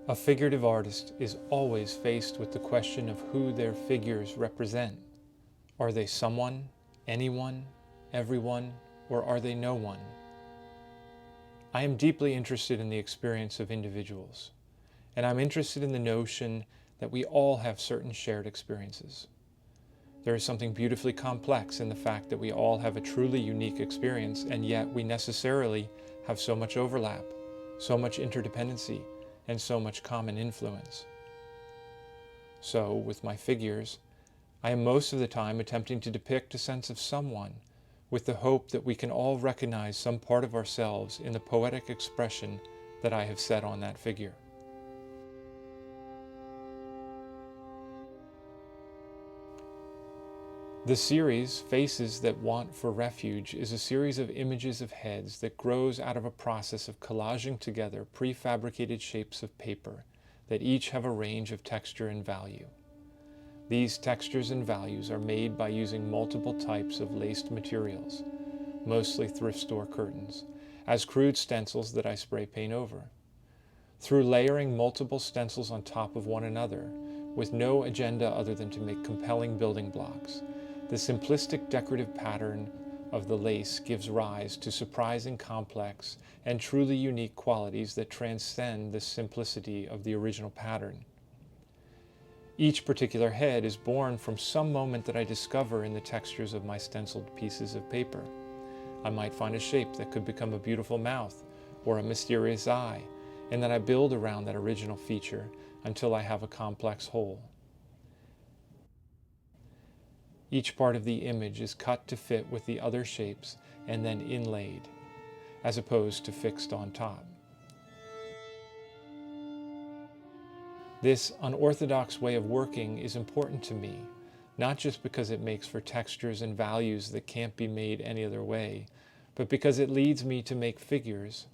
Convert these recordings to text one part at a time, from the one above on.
A figurative artist is always faced with the question of who their figures represent. Are they someone, anyone, everyone, or are they no one? I am deeply interested in the experience of individuals, and I'm interested in the notion that we all have certain shared experiences. There is something beautifully complex in the fact that we all have a truly unique experience, and yet we necessarily have so much overlap, so much interdependency, and so much common influence. So, with my figures, I am most of the time attempting to depict a sense of someone, with the hope that we can all recognize some part of ourselves in the poetic expression that I have set on that figure. The series, Faces That Want for Refuge, is a series of images of heads that grows out of a process of collaging together prefabricated shapes of paper that each have a range of texture and value. These textures and values are made by using multiple types of laced materials, mostly thrift store curtains, as crude stencils that I spray paint over. Through layering multiple stencils on top of one another, with no agenda other than to make compelling building blocks, the simplistic decorative pattern of the lace gives rise to surprising, complex, and truly unique qualities that transcend the simplicity of the original pattern. Each particular head is born from some moment that I discover in the textures of my stenciled pieces of paper. I might find a shape that could become a beautiful mouth or a mysterious eye, and then I build around that original feature until I have a complex whole. Each part of the image is cut to fit with the other shapes and then inlaid, as opposed to fixed on top. This unorthodox way of working is important to me, not just because it makes for textures and values that can't be made any other way, but because it leads me to make figures,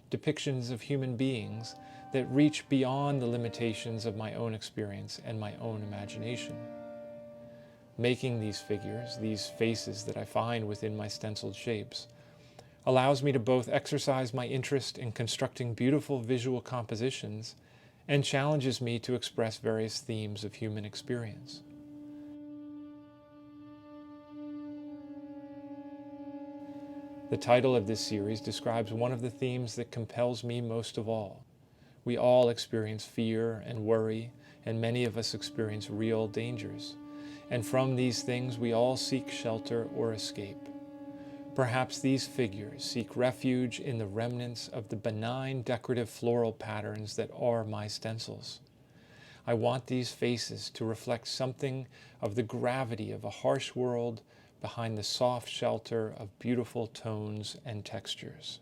depictions of human beings, that reach beyond the limitations of my own experience and my own imagination. Making these figures, these faces that I find within my stenciled shapes, allows me to both exercise my interest in constructing beautiful visual compositions and challenges me to express various themes of human experience. The title of this series describes one of the themes that compels me most of all. We all experience fear and worry, and many of us experience real dangers. And from these things we all seek shelter or escape. Perhaps these figures seek refuge in the remnants of the benign decorative floral patterns that are my stencils. I want these faces to reflect something of the gravity of a harsh world behind the soft shelter of beautiful tones and textures.